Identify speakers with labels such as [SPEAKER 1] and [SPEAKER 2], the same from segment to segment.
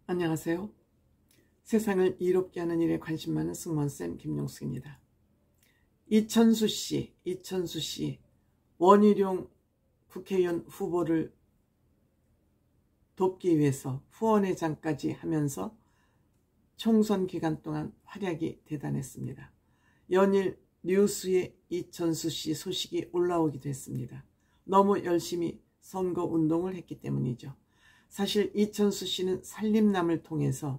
[SPEAKER 1] 안녕하세요. 세상을 이롭게 하는 일에 관심 많은 승무원쌤 김용숙입니다. 이천수 씨 원희룡 국회의원 후보를 돕기 위해서 후원회장까지 하면서 총선 기간 동안 활약이 대단했습니다. 연일 뉴스에 이천수 씨 소식이 올라오기도 했습니다. 너무 열심히 선거운동을 했기 때문이죠. 사실 이천수 씨는 살림남을 통해서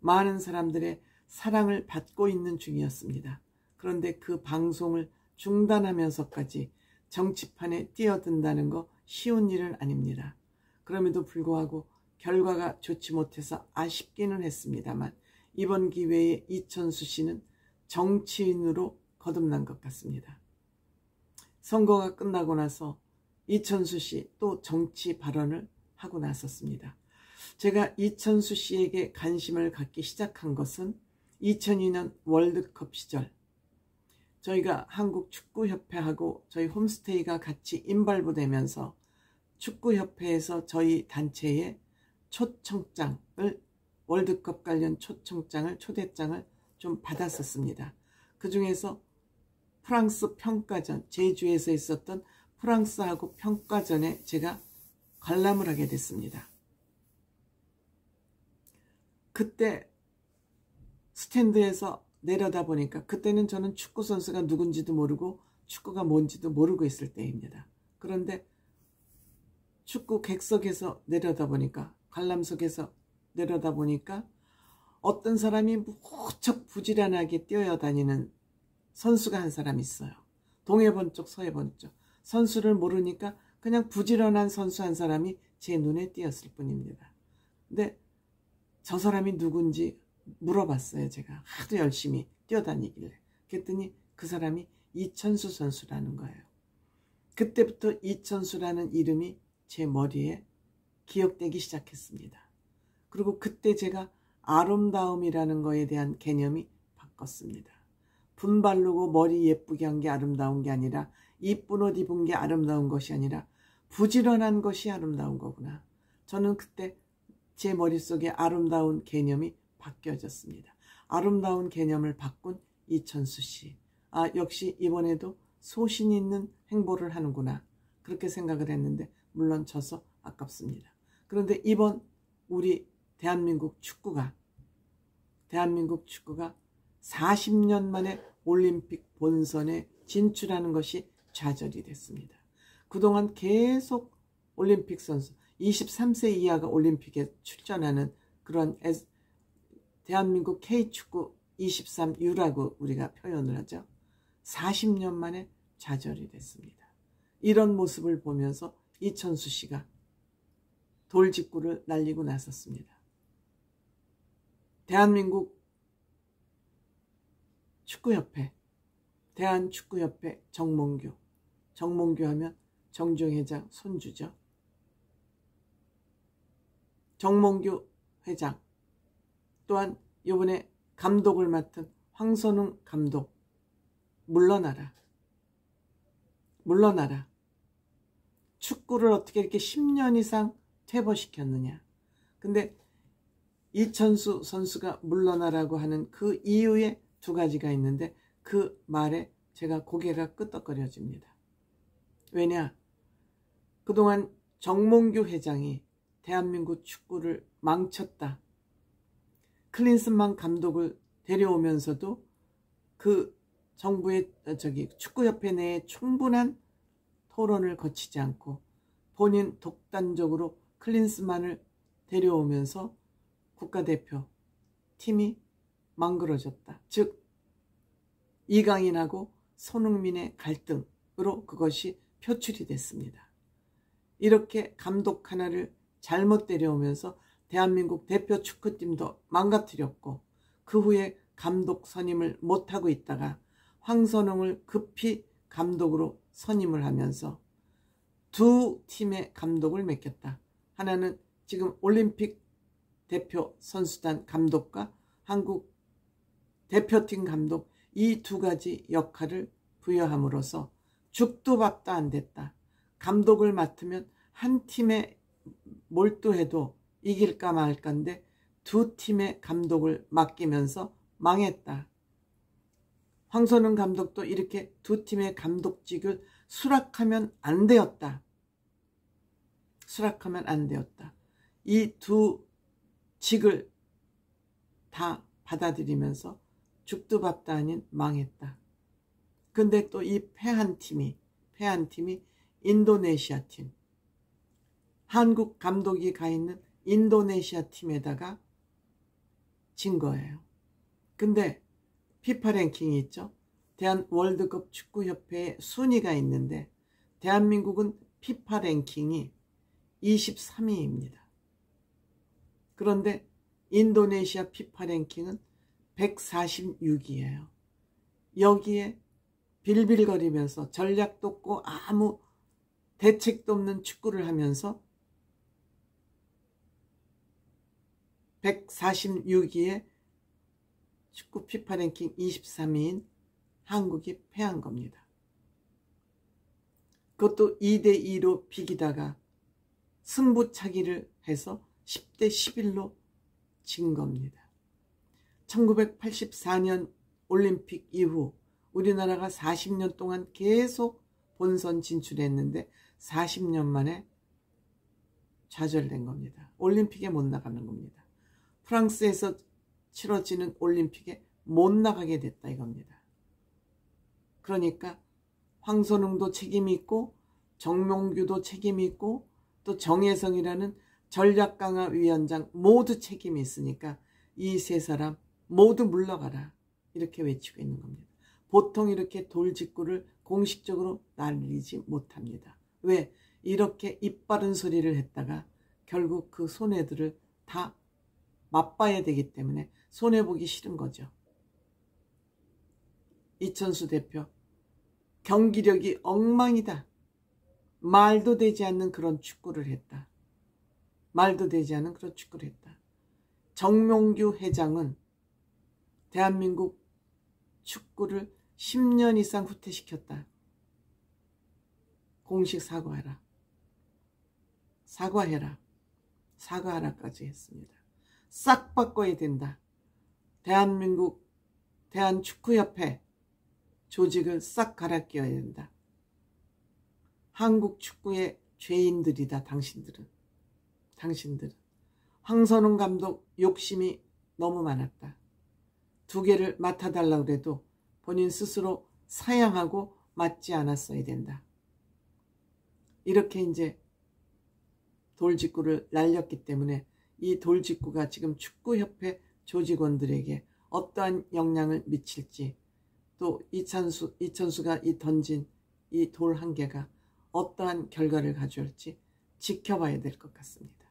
[SPEAKER 1] 많은 사람들의 사랑을 받고 있는 중이었습니다. 그런데 그 방송을 중단하면서까지 정치판에 뛰어든다는 거 쉬운 일은 아닙니다. 그럼에도 불구하고 결과가 좋지 못해서 아쉽기는 했습니다만 이번 기회에 이천수 씨는 정치인으로 거듭난 것 같습니다. 선거가 끝나고 나서 이천수 씨 또 정치 발언을 하고 나섰습니다. 제가 이천수 씨에게 관심을 갖기 시작한 것은 2002년 월드컵 시절 저희가 한국축구협회하고 저희 홈스테이가 같이 인발부되면서 축구협회에서 저희 단체에 초청장을 월드컵 관련 초대장을 좀 받았었습니다. 그 중에서 프랑스 평가전, 제주에서 있었던 프랑스하고 평가전에 제가 관람을 하게 됐습니다. 그때 스탠드에서 내려다보니까 그때는 저는 축구선수가 누군지도 모르고 축구가 뭔지도 모르고 있을 때입니다. 그런데 축구 객석에서 내려다보니까 관람석에서 내려다보니까 어떤 사람이 무척 부지런하게 뛰어다니는 선수가 한 사람 있어요. 동해 본 쪽 서해 본 쪽. 선수를 모르니까 그냥 부지런한 선수 한 사람이 제 눈에 띄었을 뿐입니다. 근데 저 사람이 누군지 물어봤어요. 제가 하도 열심히 뛰어다니길래. 그랬더니 그 사람이 이천수 선수라는 거예요. 그때부터 이천수라는 이름이 제 머리에 기억되기 시작했습니다. 그리고 그때 제가 아름다움이라는 거에 대한 개념이 바꿨습니다. 분바르고 머리 예쁘게 한 게 아름다운 게 아니라 이쁜 옷 입은 게 아름다운 것이 아니라 부지런한 것이 아름다운 거구나. 저는 그때 제 머릿속에 아름다운 개념이 바뀌어졌습니다. 아름다운 개념을 바꾼 이천수 씨. 아, 역시 이번에도 소신 있는 행보를 하는구나. 그렇게 생각을 했는데 물론 져서 아깝습니다. 그런데 이번 우리 대한민국 축구가 40년 만에 올림픽 본선에 진출하는 것이 좌절이 됐습니다. 그동안 계속 올림픽 선수 23세 이하가 올림픽에 출전하는 그런 대한민국 K축구 23U라고 우리가 표현을 하죠. 40년 만에 좌절이 됐습니다. 이런 모습을 보면서 이천수 씨가 돌직구를 날리고 나섰습니다. 대한민국 축구협회, 대한축구협회 정몽규 하면 정정회장 손주죠. 정몽규 회장, 또한 이번에 감독을 맡은 황선웅 감독, 물러나라. 축구를 어떻게 이렇게 10년 이상 퇴보시켰느냐. 근데 이천수 선수가 물러나라고 하는 그 이유에 두 가지가 있는데 그 말에 제가 고개가 끄덕거려집니다. 왜냐? 그동안 정몽규 회장이 대한민국 축구를 망쳤다. 클린스만 감독을 데려오면서도 그 정부의 축구협회 내에 충분한 토론을 거치지 않고 본인 독단적으로 클린스만을 데려오면서 국가대표 팀이 망그러졌다. 즉 이강인하고 손흥민의 갈등으로 그것이 표출이 됐습니다. 이렇게 감독 하나를 잘못 데려오면서 대한민국 대표 축구팀도 망가뜨렸고 그 후에 감독 선임을 못하고 있다가 황선홍을 급히 감독으로 선임을 하면서 두 팀의 감독을 맡겼다. 하나는 지금 올림픽 대표 선수단 감독과 한국 대표팀 감독, 이 두 가지 역할을 부여함으로써 죽도 밥도 안 됐다. 감독을 맡으면 한 팀에 몰두해도 이길까 말까인데 두 팀의 감독을 맡기면서 망했다. 황선홍 감독도 이렇게 두 팀의 감독직을 수락하면 안 되었다. 수락하면 안 되었다. 이 두 직을 다 받아들이면서 죽도 밥도 아닌 망했다. 근데 또 이 패한 팀이 인도네시아 팀, 한국 감독이 가 있는 인도네시아 팀에다가 진 거예요. 근데 피파 랭킹이 있죠. 대한 월드컵 축구협회에 순위가 있는데 대한민국은 피파 랭킹이 23위입니다. 그런데 인도네시아 피파 랭킹은 146위예요. 여기에 빌빌거리면서 전략도 없고 아무 대책도 없는 축구를 하면서 146위에 축구 피파 랭킹 23위인 한국이 패한 겁니다. 그것도 2대2로 비기다가 승부차기를 해서 10대 11로 진 겁니다. 1984년 올림픽 이후 우리나라가 40년 동안 계속 본선 진출했는데 40년 만에 좌절된 겁니다. 올림픽에 못 나가는 겁니다. 프랑스에서 치러지는 올림픽에 못 나가게 됐다 이겁니다. 그러니까 황선홍도 책임이 있고 정명규도 책임이 있고 또 정혜성이라는 전략강화위원장 모두 책임이 있으니까 이 세 사람 모두 물러가라 이렇게 외치고 있는 겁니다. 보통 이렇게 돌직구를 공식적으로 날리지 못합니다. 왜? 이렇게 입바른 소리를 했다가 결국 그 손해들을 다 맛봐야 되기 때문에 손해보기 싫은 거죠. 이천수 대표, 경기력이 엉망이다. 말도 되지 않는 그런 축구를 했다. 말도 되지 않는 그런 축구를 했다. 정명규 회장은 대한민국 축구를 10년 이상 후퇴시켰다. 공식 사과해라. 사과해라. 사과하라까지 했습니다. 싹 바꿔야 된다. 대한민국 대한축구협회 조직을 싹 갈아 끼워야 된다. 한국 축구의 죄인들이다. 당신들은. 황선홍 감독 욕심이 너무 많았다. 두 개를 맡아달라고 해도 본인 스스로 사양하고 맡지 않았어야 된다. 이렇게 이제 돌직구를 날렸기 때문에 이 돌직구가 지금 축구협회 조직원들에게 어떠한 영향을 미칠지 또 이천수가 던진 이 돌 한 개가 어떠한 결과를 가져올지 지켜봐야 될 것 같습니다.